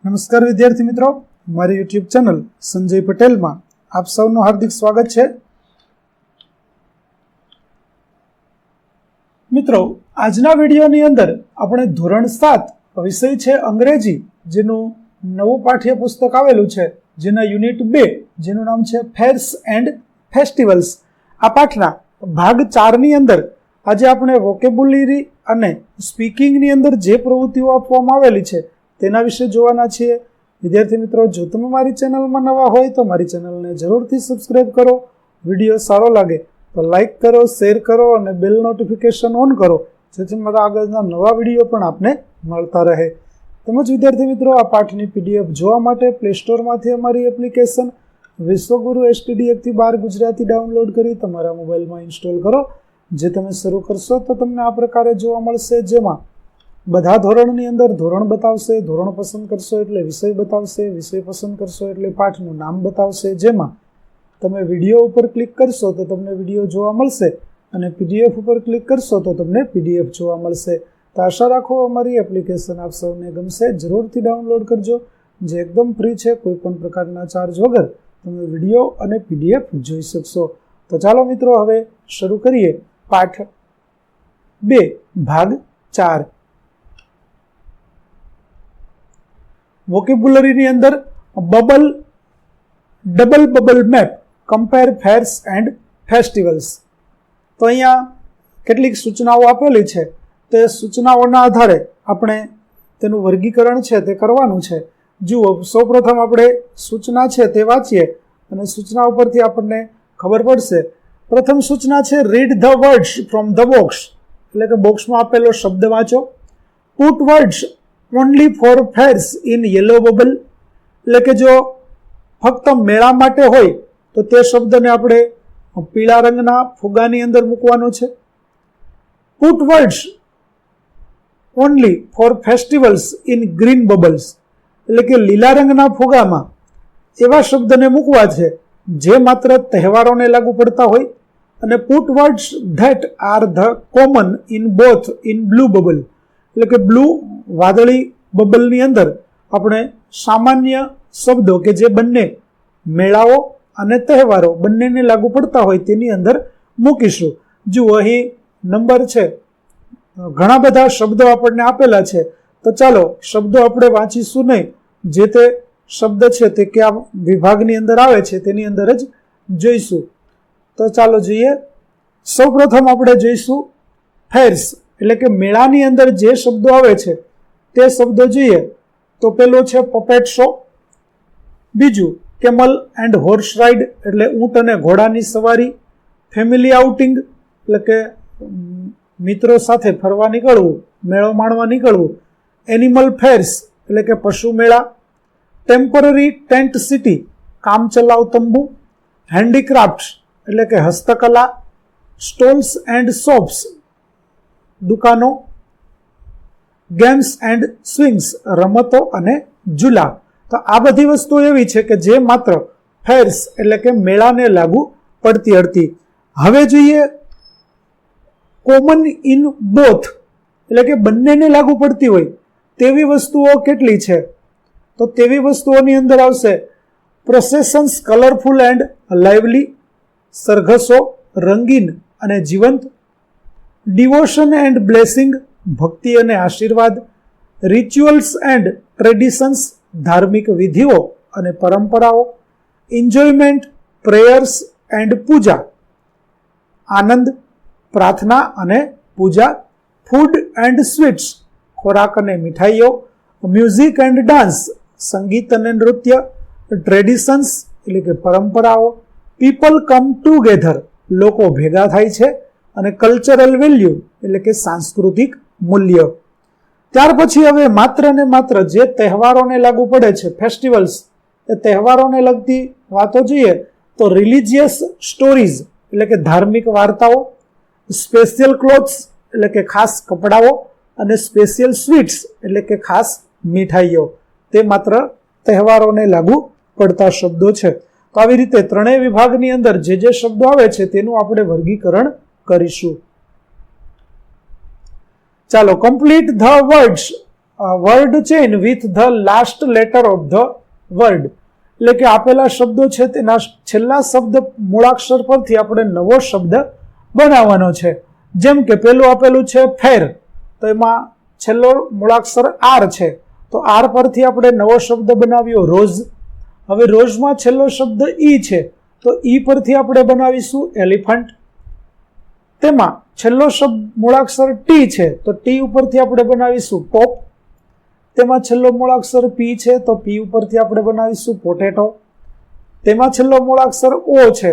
નમસ્કાર વિદ્યાર્થી મિત્રો, મારી યુટ્યુબ ચેનલ સંજય પટેલમાં આપ સૌનું હાર્દિક સ્વાગત છે. મિત્રો, આજના વિડીયોની અંદર આપણે ધોરણ 7 વિષય છે અંગ્રેજી, જેનું નવું પાઠ્યપુસ્તક આવેલું છે, જેના યુનિટ 2 જેનું નામ છે ફેર્સ એન્ડ ફેસ્ટિવલ્સ, આ પાઠના ભાગ 4 ની અંદર આજે આપણે વોકેબ્યુલરી અને સ્પીકિંગની અંદર જે પ્રવૃત્તિઓ આપવામાં આવેલી છે તેના વિશે જોવાના છીએ. વિદ્યાર્થી મિત્રો, જો તમે મારી ચેનલમાં નવા હોય તો મારી ચેનલને જરૂરથી સબસ્ક્રાઇબ કરો. વિડીયો સારો લાગે તો લાઇક કરો, શેર કરો અને બેલ નોટિફિકેશન ઓન કરો, જેથી મારા આગળના નવા વિડીયો પણ આપને મળતા રહે. તેમજ વિદ્યાર્થી મિત્રો, આ પાઠની પીડીએફ જોવા માટે પ્લે સ્ટોરમાંથી અમારી એપ્લિકેશન વિશ્વગુરુ STD1 થી 12 ગુજરાતી ડાઉનલોડ કરી તમારા મોબાઈલમાં ઇન્સ્ટોલ કરો. જે તમે શરૂ કરશો તો તમને આ પ્રકારે જોવા મળશે, જેમાં બધા ધોરણની અંદર ધોરણ બતાવશે, ધોરણ પસંદ કરશો એટલે વિષય બતાવશે, વિષય પસંદ કરશો એટલે પાઠનું નામ બતાવશે. જેમાં તમે વિડીયો ઉપર ક્લિક કરશો તો તમને વિડીયો જોવા મળશે અને PDF ઉપર ક્લિક કરશો તો તમને PDF જોવા મળશે. તો આશા રાખો અમારી એપ્લિકેશન આપ સૌને ગમશે. જરૂરથી ડાઉનલોડ કરજો, જે એકદમ ફ્રી છે. કોઈ પણ પ્રકારના ચાર્જ વગર તમે વિડીયો અને PDF જોઈ શકશો. તો ચાલો મિત્રો, હવે શરૂ કરીએ પાઠ 2 ભાગ 4. વોકેબ્યુલરીની અંદર double bubble map, compare fares and festivals. તો અહીંયા કેટલીક સૂચનાઓ આપેલી છે, તે સૂચનાઓના આધારે આપણે તેનું વર્ગીકરણ છે તે કરવાનું છે. જુઓ, સૌપ્રથમ આપણે સૂચના છે તે વાંચીએ અને સૂચના ઉપરથી આપણને ખબર પડશે. પ્રથમ સૂચના છે read the words from the box, એટલે કે બોક્સમાં આપેલો શબ્દ વાંચો. Put words only for fairs in yellow bubble, એટલે કે જો ફક્ત મેળા માટે હોય તો તે શબ્દને આપણે પીળા રંગના ફુગાની અંદર મૂકવાનો છે. Put words only for festivals in green bubbles, એટલે કે લીલા રંગના ફુગામાં એવા શબ્દને મૂકવા છે જે માત્ર તહેવારોને લાગુ પડતા હોય. અને put words that are the common in both in blue bubble, એટલે કે બ્લુ વાદળી બબલની અંદર આપણે સામાન્ય શબ્દો કે જે બંને મેળાઓ અને તહેવારો બંનેને લાગુ પડતા હોય તેની અંદર મૂકીશું. જુઓ, અહીં નંબર છે, ઘણા બધા શબ્દો આપણને આપેલા છે. તો ચાલો શબ્દો આપણે વાંચીશું નહીં, જે તે શબ્દ છે તે કયા વિભાગની અંદર આવે છે તેની અંદર જ જોઈશું. તો ચાલો જોઈએ. સૌપ્રથમ આપણે જોઈશું ફેર્સ, એટલે કે મેળાની અંદર જે શબ્દો આવે છે તે શબ્દો જોઈએ. તો પેલો છે પપેટ શો, બીજું કેમલ એન્ડ હોર્સ રાઇડ, એટલે ઊંટ અને ઘોડાની સવારી. ફેમિલી આઉટિંગ, એટલે કે મિત્રો સાથે ફરવા નીકળવું, મેળો માણવા નીકળવું. એનિમલ ફેર્સ, એટલે કે પશુ મેળા. ટેમ્પરરી ટેન્ટ સિટી, કામચલાઉ તંબુ. હેન્ડીક્રાફ્ટ્સ, એટલે કે હસ્તકલા. સ્ટોલ્સ એન્ડ શોપ્સ, દુકાનો. ગેમ્સ એન્ડ સ્વિંગ્સ, રમતો અને ઝૂલા. તો આ બધી વસ્તુ એવી છે કે જે માત્ર ફેર્સ એટલે કે મેળાને લાગુ પડતી હતી. હવે જોઈએ કોમન ઇન બોથ, એટલે કે બંનેને લાગુ પડતી હોય તેવી વસ્તુઓ કેટલી છે. તો તેવી વસ્તુઓની અંદર આવશે પ્રોસેશન્સ કલરફુલ એન્ડ લાઇવલી, સરઘસો રંગીન અને જીવંત. ડિવોશન એન્ડ બ્લેસિંગ, ભક્તિ અને આશીર્વાદ. રિચ્યુઅલ્સ એન્ડ ટ્રેડિશન્સ, ધાર્મિક વિધિઓ અને પરંપરાઓ. એન્જોયમેન્ટ, પ્રેયર્સ એન્ડ પૂજા, આનંદ, પ્રાર્થના અને પૂજા. ફૂડ એન્ડ સ્વીટ્સ, ખોરાક અને મીઠાઈઓ. મ્યુઝિક એન્ડ ડાન્સ, સંગીત અને નૃત્ય. ટ્રેડિશન્સ, એટલે કે પરંપરાઓ. પીપલ કમ ટુગેધર, લોકો ભેગા થાય છે. અને કલ્ચરલ વેલ્યુ, એટલે કે સાંસ્કૃતિક મૂલ્ય. ત્યાર પછી હવે માત્ર ને માત્ર જે તહેવારોને લાગુ પડે છે, ફેસ્ટિવલ્સ, એ તહેવારોને લગતી વાતો જોઈએ તો રિલિજિયસ સ્ટોરીઝ, એટલે કે ધાર્મિક વાર્તાઓ. સ્પેશિયલ ક્લોથ્સ, એટલે કે ખાસ કપડાઓ. અને સ્પેશિયલ સ્વીટ્સ, એટલે કે ખાસ મીઠાઈઓ. તે માત્ર તહેવારોને લાગુ પડતા શબ્દો છે. તો આવી રીતે ત્રણેય વિભાગની અંદર જે જે શબ્દો આવે છે તેનું આપણે વર્ગીકરણ કરીશું. ચાલો, complete the words word chain with the last letter of the word, એટલે કે આપેલા શબ્દો છે તેના છેલ્લા શબ્દ મૂળાક્ષર પરથી આપણે નવો શબ્દ બનાવવાનો છે. જેમ કે પેલું આપેલું છે ફેર, તો એમાં છેલ્લો મૂળાક્ષર આર છે, તો આર પરથી આપણે નવો શબ્દ બનાવ્યો રોઝ. હવે રોઝમાં છેલ્લો શબ્દ ઈ છે, તો ઈ પરથી આપણે બનાવીશું એલિફન્ટ. તેમાં છેલ્લો શબ્દ મૂળાક્ષર ટી છે, તો ટી ઉપરથી આપણે બનાવીશું ટોપ. તેમાં છેલ્લો મૂળાક્ષર પી છે, તો પી ઉપરથી આપણે બનાવીશું પોટેટો. તેમાં છેલ્લો મૂળાક્ષર ઓ છે,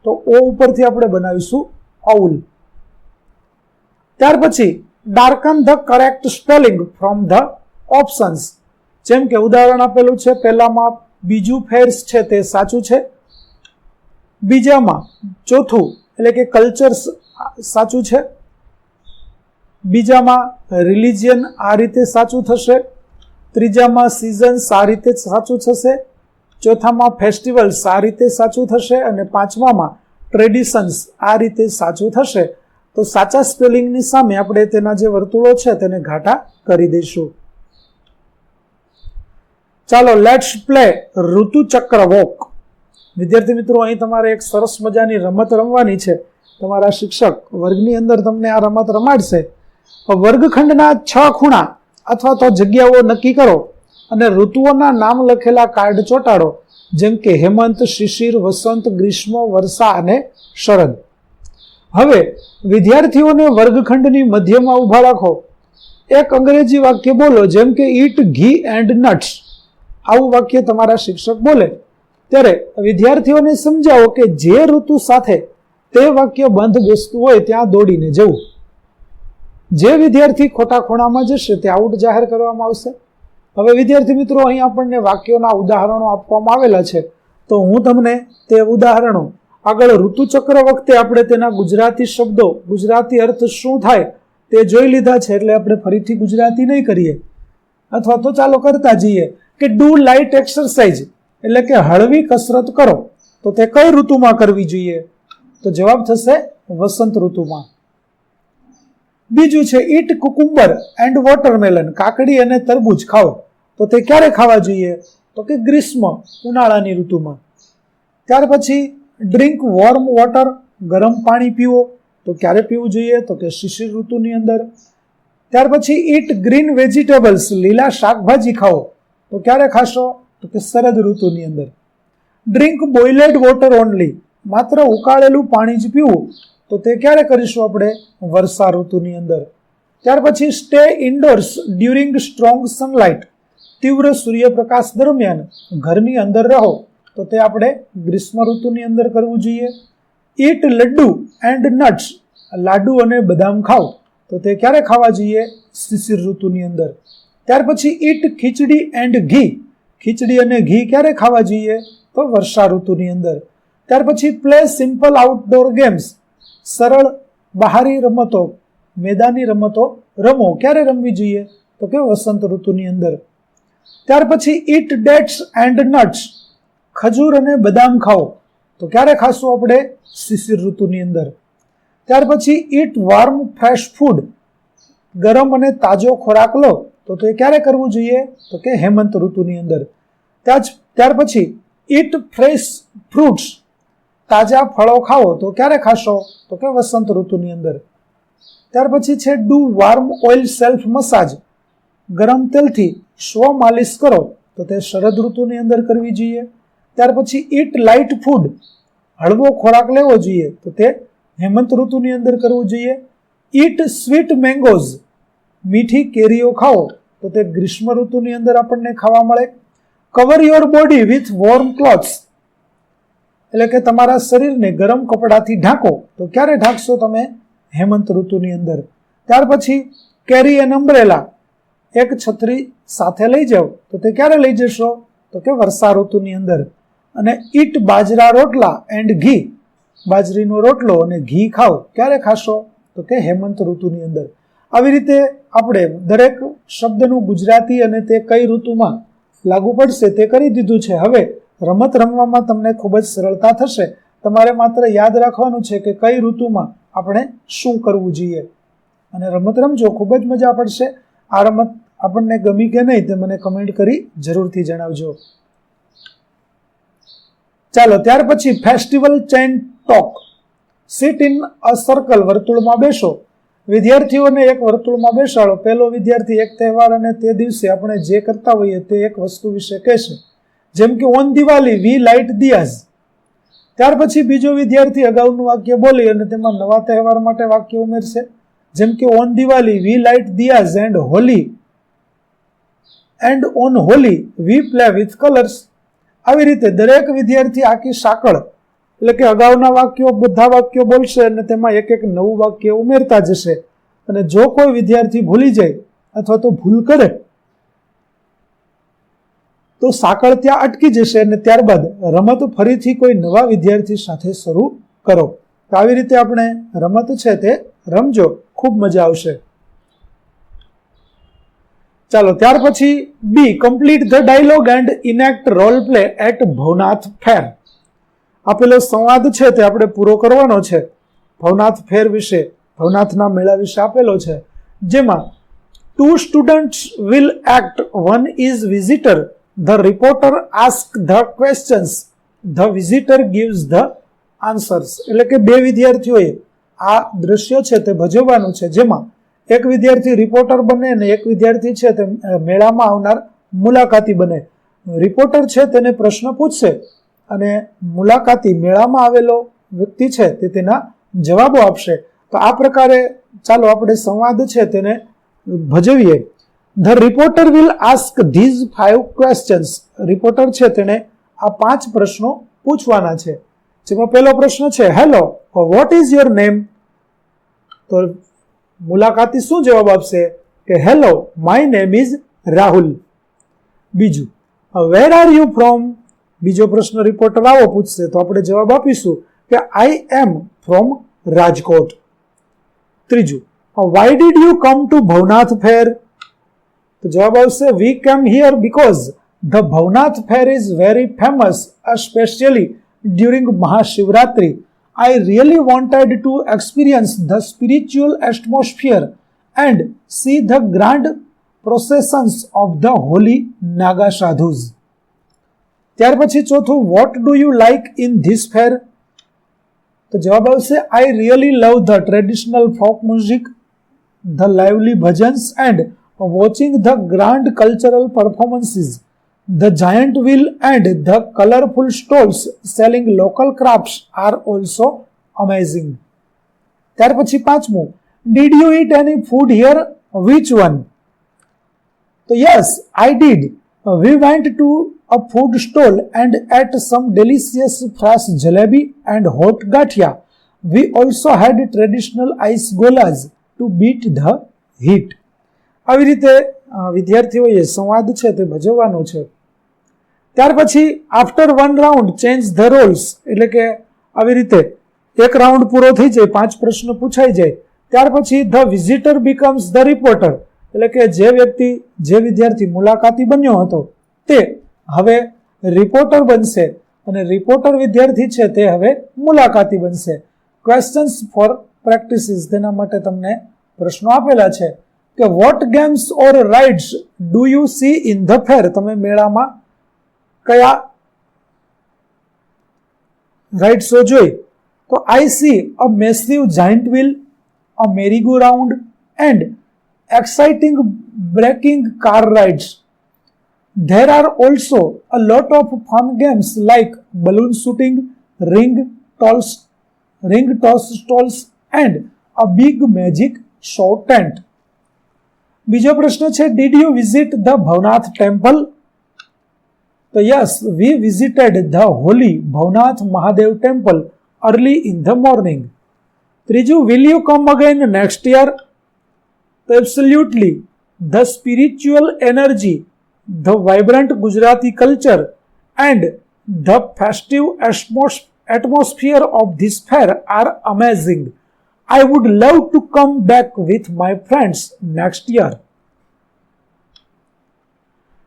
તો ઓ ઉપરથી આપણે બનાવીશું આઉલ. ત્યાર પછી darken the correct spelling from the options. જેમ કે ઉદાહરણ આપેલું છે, પહેલામાં બીજું ફેર્સ છે તે સાચું છે, બીજામાં ચોથું એટલે કે કલ્ચર સાચું છે, બીજામાં રિલિજિયન આ રીતે સાચું થશે, ત્રીજામાં સિઝન્સ આ રીતે સાચું થશે, ચોથામાં ફેસ્ટિવલ્સ આ રીતે સાચું થશે, અને પાંચમામાં ટ્રેડિશન્સ આ રીતે સાચું થશે. તો સાચા સ્પેલિંગની સામે આપણે તેના જે વર્તુળો છે તેને ઘાટા કરી દઈશું. ચાલો લેટ્સ પ્લે ઋતુચક્ર વોક. વિદ્યાર્થી મિત્રો, અહીં તમારે એક સરસ મજાની રમત રમવાની છે. તમારા શિક્ષક વર્ગની અંદર તમને આ રમત રમાડશે. વર્ગખંડના 6 ખૂણા અથવા તો જગ્યાઓ નક્કી કરો અને ઋતુઓના નામ લખેલા કાર્ડ ચોંટાડો, જેમ કે હેમંત, શિશિર, વસંત, ગ્રીષ્મ, વર્ષા અને શરદ. હવે વિદ્યાર્થીઓને વર્ગખંડની મધ્યમાં ઊભા રાખો. એક અંગ્રેજી વાક્ય બોલો, જેમ કે ઈટ ઘી એન્ડ નટ્સ. આવું વાક્ય તમારા શિક્ષક બોલે ત્યારે વિદ્યાર્થીઓને સમજાવો કે જે ઋતુ સાથે તે વાક્ય બંધ બેસતું હોય ત્યાં દોડીને જવું. જે વિદ્યાર્થી ખોટા ખૂણામાં જશે તે આઉટ જાહેર કરવામાં આવશે. હવે વિદ્યાર્થી મિત્રો, અહીં આપણને વાક્યોના ઉદાહરણો આપવામાં આવેલા છે, તો હું તમને તે ઉદાહરણો આગળ ઋતુચક્ર વખતે આપણે તેના ગુજરાતી શબ્દો, ગુજરાતી અર્થ શું થાય તે જોઈ લીધા છે, એટલે આપણે ફરીથી ગુજરાતી નહીં કરીએ. અથવા તો ચાલો કરતા જઈએ કે ડુ લાઇટ એક્સરસાઇઝ, એટલે કે હળવી કસરત કરો. તો તે કઈ ઋતુમાં કરવી જોઈએ? તો જવાબ થશે વસંત ઋતુમાં. બીજું છે ઈટ કુકુંબર એન્ડ વોટરમેલન, કાકડી અને તરબૂચ ખાઓ. તો તે ક્યારે ખાવા જોઈએ? તો કે ગ્રીષ્મ, ઉનાળાની ઋતુમાં. ત્યાર પછી ડ્રિંક વોર્મ વોટર, ગરમ પાણી પીવો. તો ક્યારે પીવું જોઈએ? તો કે શિશિર ઋતુની અંદર. ત્યાર પછી ઈટ ગ્રીન વેજીટેબલ્સ, લીલા શાકભાજી ખાઓ. તો ક્યારે ખાશો? તો કે શરદ ઋતુની અંદર. ડ્રિંક બોઇલેડ વોટર ઓનલી, માત્ર ઉકાળેલું પાણી જ પીવું. તો તે ક્યારે કરીશું આપણે? વર્ષા ઋતુની અંદર. ત્યાર પછી stay indoors during strong sunlight, તીવ્ર સૂર્યપ્રકાશ દરમિયાન ઘરની અંદર રહો. તો તે આપણે ગ્રીષ્મ ઋતુની અંદર કરવું જોઈએ. ઈટ લડ્ડુ એન્ડ નટ્સ, લાડુ અને બદામ ખાઓ. તો તે ક્યારે ખાવા જોઈએ? શિશિર ઋતુની અંદર. ત્યાર પછી ઈટ ખીચડી એન્ડ ઘી, ખીચડી અને ઘી ક્યારે ખાવા જોઈએ? તો વર્ષા ઋતુની અંદર. ત્યાર પછી પ્લે સિમ્પલ આઉટડોર ગેમ્સ, સરળ બહારી રમતો, મેદાની રમતો રમો. ક્યારે રમવી જોઈએ? તો કે વસંત ઋતુની અંદર. ત્યાર પછી ઈટ ડેટ્સ એન્ડ નટ્સ, ખજૂર અને બદામ ખાઓ. તો ક્યારે ખાશું આપણે? શિશિર ઋતુની અંદર. ત્યાર પછી ઈટ વોર્મ ફ્રેશ ફૂડ, ગરમ અને તાજો ખોરાક લો. તો તે ક્યારે કરવું જોઈએ? તો કે હેમંત ઋતુની અંદર. ત્યાર પછી ઈટ ફ્રેશ ફ્રૂટ્સ, તાજા ફળો ખાઓ. તો ક્યારે ખાશો? તો કે વસંત ઋતુની અંદર. ત્યાર પછી છે do warm oil self massage, ગરમ તેલથી સ્વ માલિશ કરો. તો તે શરદ ઋતુની અંદર કરવી જોઈએ. ત્યાર પછી ઈટ લાઇટ ફૂડ, હળવો ખોરાક લેવો જોઈએ. તો તે હેમંત ઋતુની અંદર કરવું જોઈએ. ઈટ સ્વીટ મેંગોઝ, મીઠી કેરીઓ ખાઓ. તો તે ગ્રીષ્મ ઋતુની અંદર આપણને ખાવા મળે. Cover your body with warm clothes, એટલે કે તમારા શરીરને ગરમ કપડાથી ઢાંકો. તો ક્યારે ઢાંકશો તમે? હેમંત ઋતુની અંદર. ત્યાર પછી કેરી એન અમ્બ્રેલા, એક છત્રી સાથે લઈ જાઓ. તો તે ક્યારે લઈ જશો? તો કે વર્ષા ઋતુની અંદર. અને ઈટ બાજરા રોટલા એન્ડ ઘી, બાજરીનો રોટલો અને ઘી ખાઓ. ક્યારે ખાશો? તો કે હેમંત ઋતુની અંદર. આવી રીતે આપણે દરેક શબ્દનું ગુજરાતી અને તે કઈ ઋતુમાં લાગુ પડશે તે કરી દીધું છે. હવે રમત રમવામાં તમને ખૂબ જ સરળતા થશે. તમારે માત્ર યાદ રાખવાનું છે કે કઈ ઋતુમાં આપણે શું કરવું જોઈએ, અને રમત રમજો, ખૂબ જ મજા પડશે. આ રમત આપણને ગમી કે નહીં તે મને કમેન્ટ કરી જરૂરથી જણાવજો. ચાલો ત્યાર પછી festival chain talk. Seat in a circle, વર્તુળમાં બેસો. વિદ્યાર્થીઓને એક વર્તુળમાં બેસાડો. પહેલો વિદ્યાર્થી એક તહેવાર અને તે દિવસે આપણે જે કરતા હોઈએ તે એક વસ્તુ વિશે કહેશે, જેમ કે ઓન દિવાળી વી લાઇટ દિયાઝ. ત્યાર પછી બીજો વિદ્યાર્થી અગાઉનું વાક્ય બોલી અને તેમાં નવા તહેવાર માટે વાક્ય ઉમેરશે, જેમ કે on Diwali we light diyas and Holi and on Holi we play with colours. આવી રીતે દરેક વિદ્યાર્થી આખી સાંકળ એટલે કે અગાઉના વાક્યો બધા વાક્યો બોલશે અને તેમાં એક એક નવું વાક્ય ઉમેરતા જશે. અને જો કોઈ વિદ્યાર્થી ભૂલી જાય અથવા તો ભૂલ કરે તો સાંકળ ત્યાં અટકી જશે અને ત્યારબાદ રમત ફરીથી કોઈ નવા વિદ્યાર્થી સાથે શરૂ કરો. તો આવી રીતે આપણે રમત છે તે રમજો, ખૂબ મજા આવશે. ચાલો ત્યાર પછી B, complete the dialogue and enact role play at Bhavnath fair. આપેલો સંવાદ છે તે આપણે પૂરો કરવાનો છે. ભવનાથ ફેર વિશે, ભવનાથના મેળા વિશે આપેલો છે, જેમાં 2 students will act, one is visitor, the reporter asks the questions, the visitor gives the answers. એટલે કે બે વિદ્યાર્થીઓએ આ દ્રશ્ય છે તે ભજવવાનું છે, જેમાં એક વિદ્યાર્થી રિપોર્ટર બને અને એક વિદ્યાર્થી છે તે મેળામાં આવનાર મુલાકાતી બને. રિપોર્ટર છે તેને પ્રશ્ન પૂછશે અને મુલાકાતી મેળામાં આવેલો વ્યક્તિ છે તે તેના જવાબો આપશે. તો આ પ્રકારે ચાલો આપણે સંવાદ છે તેને ભજવીએ. The reporter will ask these 5 questions. Reporter છે તેને આ 5 પ્રશ્નો પૂછવાના છે, જેમાં પહેલો પ્રશ્ન છે hello, what is your name. તો મુલાકાતી શું જવાબ આપશે કે hello, my name is Rahul. બીજું, વેર આર યુ ફ્રોમ. બીજો પ્રશ્ન રિપોર્ટર આવો પૂછશે તો આપણે જવાબ આપીશું કે આઈ એમ ફ્રોમ રાજકોટ. ત્રીજું, why did you come to Bhavnath fair. તો જવાબ આવશે we came here because the Bhavnath fair is very famous, especially during Mahashivratri. I really wanted to experience the spiritual atmosphere and see the grand processions of the holy Naga sadhus. ત્યાર પછી ચોથું, what do you like in this fair. તો જવાબ આવશે I really love the traditional folk music, the lively bhajans and watching the grand cultural performances. The giant wheel and the colorful stalls selling local crafts are also amazing. ત્યાર પછી પાંચમું, did you eat any food here? Which one? So yes, I did. We went to a food stall and ate some delicious fresh jalebi and hot gathia. We also had traditional ice golas to beat the heat. આવી રીતે વિદ્યાર્થીઓએ સંવાદ છે તે ભજવવાનો છે. ત્યાર પછી after 1 round change the Rolls. એટલે કે આવી રીતે એક રાઉન્ડ પૂરો થઈ જાય, 5 પ્રશ્નો પૂછાઈ જાય, ત્યાર પછી the visitor becomes the reporter. એટલે કે જે વિદ્યાર્થી મુલાકાતી બન્યો હતો તે હવે રિપોર્ટર બનશે અને રિપોર્ટર વિદ્યાર્થી છે તે હવે મુલાકાતી બનશે. ક્વેશ્ચન્સ ફોર પ્રેક્ટિસિસ, તેના માટે તમને પ્રશ્નો આપેલા છે કે what games or rides do you see in the fair. તમે મેળામાં કયા રાઇડ્સો જોઈ. તો I see a massive giant wheel, a merry go round and exciting breaking car rides. There are also a lot of fun games like balloon shooting, ring toss stalls and a big magic show tent. બીજો પ્રશ્ન છે did you visit the Bhavnath temple? So yes, we visited the holy Bhavnath Mahadev temple early in the morning. ત્રીજું, will you come again next year? So absolutely, the spiritual energy, the vibrant Gujarati culture and the festive atmosphere of this fair are amazing. I would love to come back with my friends next year.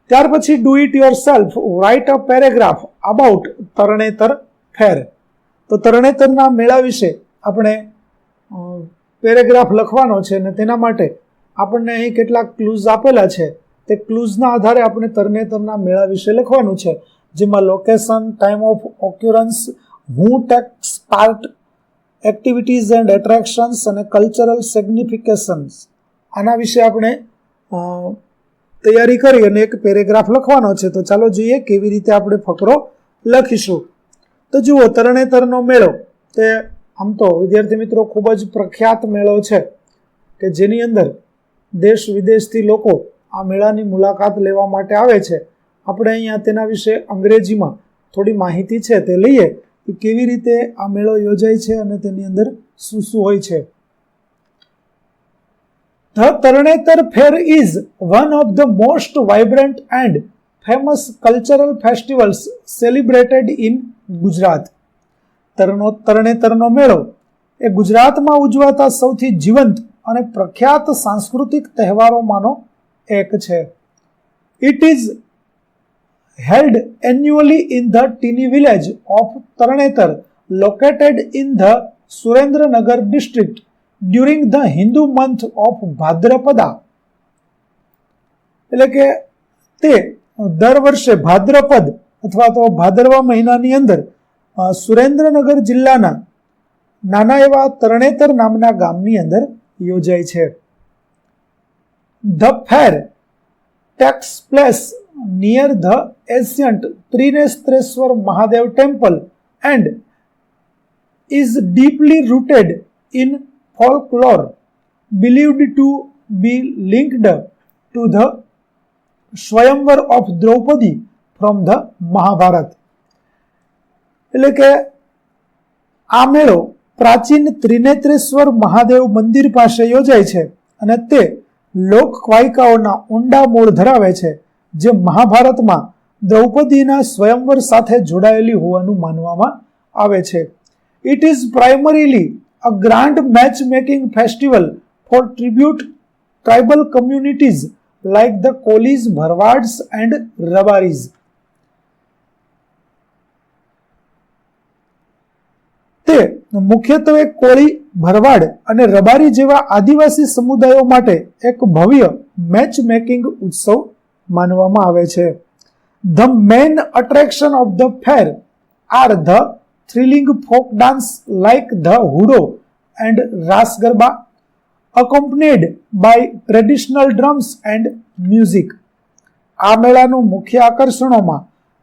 ત્યાર પછી do it yourself, write a paragraph about Tarnetar fair. તો તરણેતરના મેળા વિશે આપણે paragraph લખવાનો છે અને તેના માટે આપણને અહીં કેટલાક ક્લૂઝ આપેલા છે. તે ક્લુઝના આધારે આપણે તરણેતરના મેળા વિશે લખવાનું છે, જેમાં location, time of occurrence, who takes part, activities and attractions અને કલ્ચરલ સિગ્નિફિકેશન્સ, આના વિશે આપણે તૈયારી કરી અને એક પેરેગ્રાફ લખવાનો છે. તો ચાલો જોઈએ કેવી રીતે આપણે ફકરો લખીશું. તો જુઓ, તરણેતરનો મેળો તે આમ તો વિદ્યાર્થી મિત્રો ખૂબ જ પ્રખ્યાત મેળો છે કે જેની અંદર દેશ વિદેશથી લોકો આ મેળાની મુલાકાત લેવા માટે આવે છે. આપણે અહીંયા તેના વિશે અંગ્રેજીમાં થોડી માહિતી છે તે લઈએ કે કેવી રીતે આ મેળો યોજાય છે અને તેની અંદર શું શું હોય છે. The Tarnetar Fair is one of the most vibrant and famous cultural festivals celebrated in Gujarat. તરણેતરનો મેળો એ ગુજરાતમાં ઉજવાતા સૌથી જીવંત અને પ્રખ્યાત સાંસ્કૃતિક તહેવારોમાંનો એક છે. It is held annually in the teeny village of Tarnetar located in the Surendranagar district during the Hindu month of Bhadrapada. એટલે કે તે દર વર્ષે ભાદ્રપદ અથવા તો ભાદરવા મહિનાની અંદર સુરેન્દ્રનગર જિલ્લાના નાના એવા તરણેતર નામના ગામની અંદર યોજાય છે. The fair takes place near the ancient Trinestreswar Mahadev temple and is deeply rooted in folklore believed to be linked to the Swayamvar of Draupadi from the Mahabharata. એટલે કે આ મેળો પ્રાચીન ત્રિનેત્રેશ્વર મહાદેવ મંદિર પાસે યોજાય છે અને તે લોકવાયકાઓના ઊંડા મૂળ ધરાવે છે, જે મહાભારતમાં દ્રૌપદીના સ્વયંવર સાથે જોડાયેલી હોવાનું માનવામાં આવે છે. It is primarily a grand matchmaking festival for tribute tribal communities like the Kolis, Bharwads and Rabaris. તે મુખ્યત્વે કોળી, ભરવાડ અને રબારી જેવા આદિવાસી સમુદાયો માટે એક ભવ્ય મેચ મેકિંગ ઉત્સવ માનવામાં આવે છે. The main attraction of the fair are the thrilling folk dance like the Hudo and Ras Garba, accompanied by traditional drums and music. આ મેળાનું મુખ્ય આકર્ષણોમાં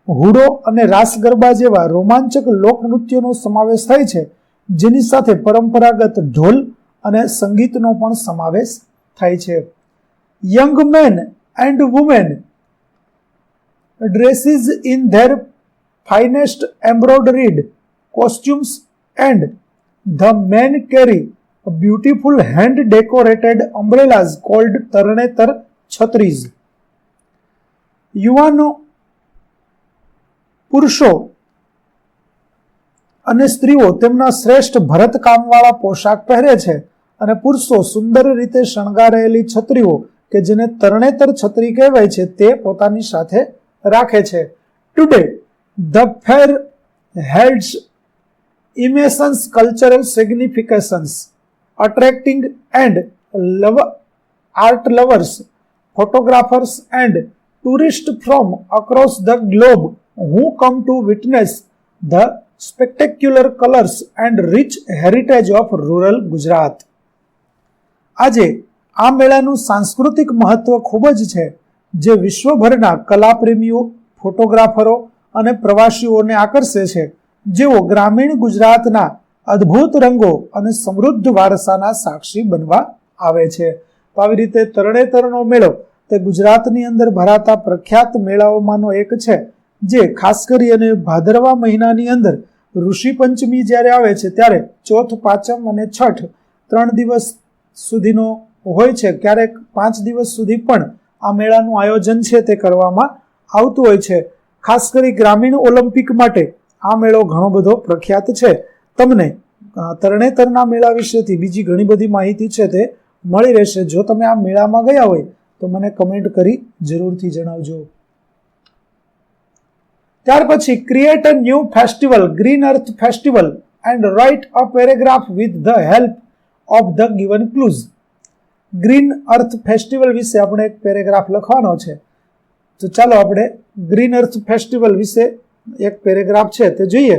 હુડો અને રાસ ગરબા જેવા રોમાંચક લોકનૃત્યોનો સમાવેશ થાય છે, જેની સાથે પરંપરાગત ઢોલ અને સંગીતનો પણ સમાવેશ થાય છે. Young men and women dresses in their finest embroidered costumes and the men carry beautiful hand decorated umbrellas called Tarnetar Chhatris. યુવાનો, પુરુષો અને સ્ત્રીઓ તેમના શ્રેષ્ઠ ભરતકામવાળા પોશાક પહેરે છે અને પુરુષો સુંદર રીતે શણગારેલી છત્રીઓ કે જેને તરણેતર છત્રી કહેવાય છે તે પોતાની સાથે રાખે છે. Today, the fair holds immense cultural significance, attracting and art lovers, photographers and tourists from across the globe who come to witness the spectacular colors and rich heritage of rural Gujarat. આજે આ મેળાનું સાંસ્કૃતિક મહત્વ ખૂબ જ છે, જે વિશ્વભરના કલાપ્રેમીઓ, ફોટોગ્રાફરો અને પ્રવાસીઓને આકર્ષે છે, જેઓ ગ્રામીણ ગુજરાતના અદ્ભુત રંગો અને સમૃદ્ધ વારસાના સાક્ષી બનવા આવે છે. તો આવી રીતે તરણેતરનો મેળો તે ગુજરાતની અંદર ભરાતા પ્રખ્યાત મેળાઓમાંનો એક છે, જે ખાસ કરી અને ભાદરવા મહિનાની અંદર ઋષિ પંચમી જ્યારે આવે છે ત્યારે ચોથ, પાંચમ અને છઠ 3 દિવસ સુધીનો હોય છે. ક્યારેક 5 દિવસ સુધી પણ આ મેળાનું આયોજન છે તે કરવામાં આવતું હોય છે. ખાસ કરી ગ્રામીણ ઓલિમ્પિક માટે આ મેળો ઘણો બધો પ્રખ્યાત છે. તમને તરણેતરના મેળા વિશેથી બીજી ઘણી બધી માહિતી છે તે મળી રહેશે. જો તમે આ મેળામાં ગયા હોય તો મને કમેન્ટ કરી જરૂરથી જણાવજો. ત્યાર પછી create a new festival, green earth festival and write a paragraph with the help of the given clues. Green earth festival વિશે આપણે એક પેરેગ્રાફ લખવાનો છે. તો ચાલો આપણે ગ્રીન અર્થ ફેસ્ટિવલ વિશે એક પેરેગ્રાફ છે તે જોઈએ,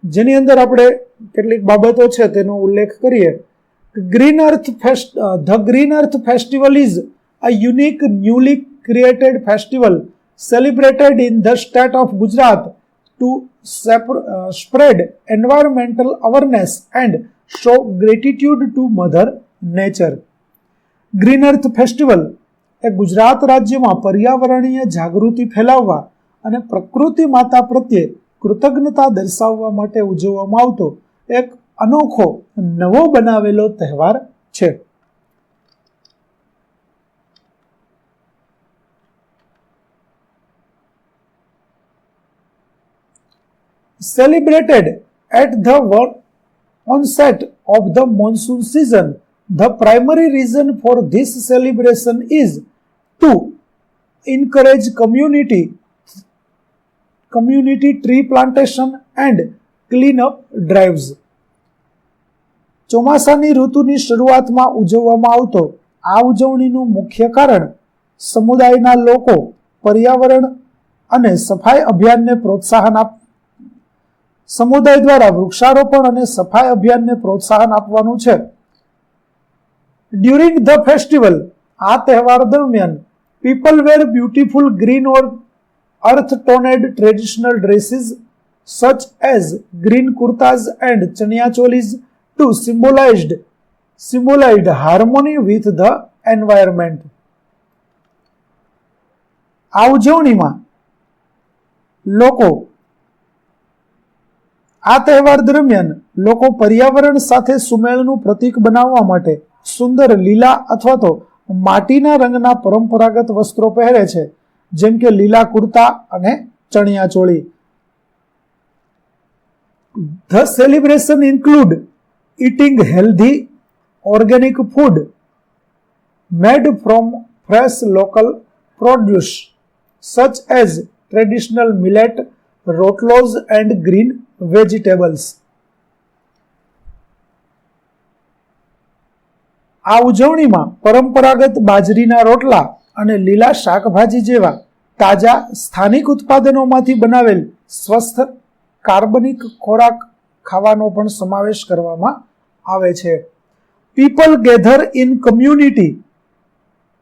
જેની અંદર આપણે કેટલીક બાબતો છે તેનો ઉલ્લેખ કરીએ. The Green Earth Festival is a unique, newly created festival celebrated in the state of Gujarat to spread environmental awareness and show gratitude to Mother Nature. Green earth festival એ ગુજરાત રાજ્યમાં પર્યાવરણીય જાગૃતિ ફેલાવવા અને પ્રકૃતિ માતા પ્રત્યે કૃતજ્ઞતા દર્શાવવા માટે ઉજવવામાં આવતો એક અનોખો નવો બનાવેલો તહેવાર છે. Celebrated at the onset of the monsoon season, the primary reason for this celebration is to encourage community tree plantation and clean up drives. ચોમાસાની ઋતુની શરૂઆતમાં ઉજવવામાં આવતો આ ઉજવણીનું મુખ્ય કારણ સમુદાયના લોકો પર્યાવરણ અને સફાઈ અભિયાનને પ્રોત્સાહન સમુદાય દ્વારા વૃક્ષારોપણ અને સફાઈ અભિયાનને પ્રોત્સાહન આપવાનું છે. ડ્યુરિંગ ધ ફેસ્ટિવલ, આ તહેવાર દરમિયાન people wear beautiful green or earth toned traditional dresses such as green kurtas and chaniya cholis to symbolized harmony with the environment. આ ઉજવણીમાં આ તહેવાર દરમિયાન લોકો પર્યાવરણ સાથે સુમેળનું પ્રતીક બનાવવા માટે સુંદર લીલા અથવા તો માટીના રંગના પરંપરાગત વસ્ત્રો પહેરે છે, જેમ કે લીલા કુર્તા અને ચણિયાચોળી. The celebration include eating healthy organic food made from fresh local produce such as traditional millet, rotlos and green vegetables. આ ઉજવણીમાં પરંપરાગત બાજરીના રોટલા અને લીલા શાકભાજી જેવા તાજા સ્થાનિક ઉત્પાદનોમાંથી બનાવેલ સ્વસ્થ કાર્બનિક ખોરાક ખાવાનો પણ સમાવેશ કરવામાં આવે છે. People gather in community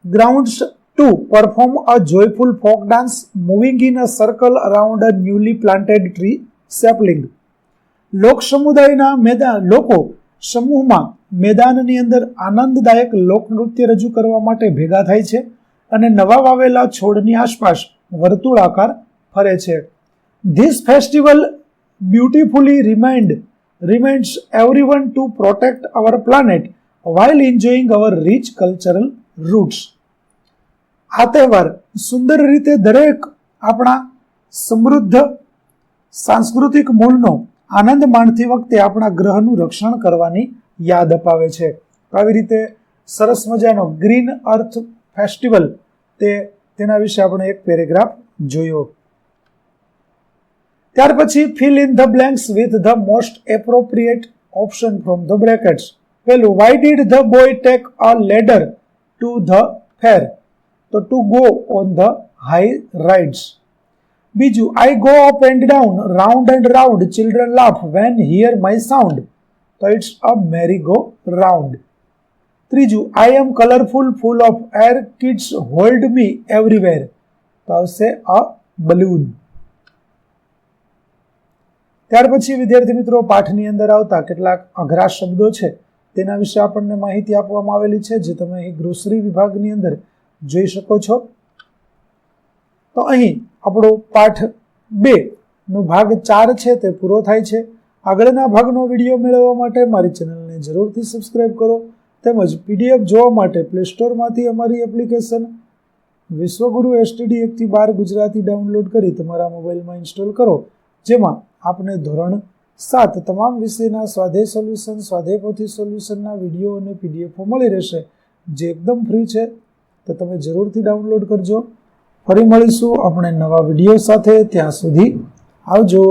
grounds to perform a joyful folk dance moving in a circle around a newly planted tree sapling. લોકો સમૂહમાં મેદાનની અંદર આનંદદાયક લોકનૃત્ય રજૂ કરવા માટે ભેગા થાય છે અને નવા વાવેલા છોડની આસપાસ વર્તુળાકાર ફરે છે. This festival beautifully reminds everyone to protect our planet while enjoying our rich cultural roots. આ તહેવાર સુંદર રીતે દરેક આપણા સમૃદ્ધ સાંસ્કૃતિક મૂળનો આનંદ માણતી વખતે આપણા ગ્રહનું રક્ષણ કરવાની યાદ અપાવે છે. આવી રીતે સરસ મજાનો ગ્રીન અર્થ ફેસ્ટિવલ તેના વિશે આપણે એક પેરેગ્રાફ જોયો. ત્યાર પછી fill in the blanks with the most appropriate option from the brackets. પહેલું, why did the boy take a ladder to the fair? તો to go on the high rides. બીજું, I go up and down, round and round, children laugh when hear my sound. તો it's a merry-go-round. ત્રીજું, I am colorful, full of air, kids hold me everywhere. તો આવશે a balloon. ત્યાર પછી વિદ્યાર્થી મિત્રો પાઠની અંદર આવતા કેટલાક અઘરા શબ્દો છે તેના વિશે આપણને માહિતી આપવામાં આવેલી છે, જે તમે અહીં ગ્રોસરી વિભાગની અંદર જોઈ શકો છો. તો અહીં આપણો પાઠ 2 નો ભાગ 4 છે તે પૂરો થાય છે. આગળના ભાગનો વિડીયો મેળવવા માટે મારી ચેનલને જરૂરથી સબસ્ક્રાઇબ કરો, તેમજ પીડીએફ જોવા માટે પ્લે સ્ટોરમાંથી અમારી એપ્લિકેશન વિશ્વગુરુ STD 1 થી 12 ગુજરાતી ડાઉનલોડ કરી તમારા મોબાઈલમાં ઇન્સ્ટોલ કરો, જેમાં આપને ધોરણ 7 તમામ વિષયના સ્વાધ્યાય સોલ્યુશન, સ્વાધ્યાય પોથી સોલ્યુશનના વિડીયો અને પીડીએફો મળી રહેશે, જે એકદમ ફ્રી છે. તો તમે જરૂરથી ડાઉનલોડ કરજો. ફરી મળીશું આપણે નવા વિડીયો સાથે. ત્યાં સુધી આવજો.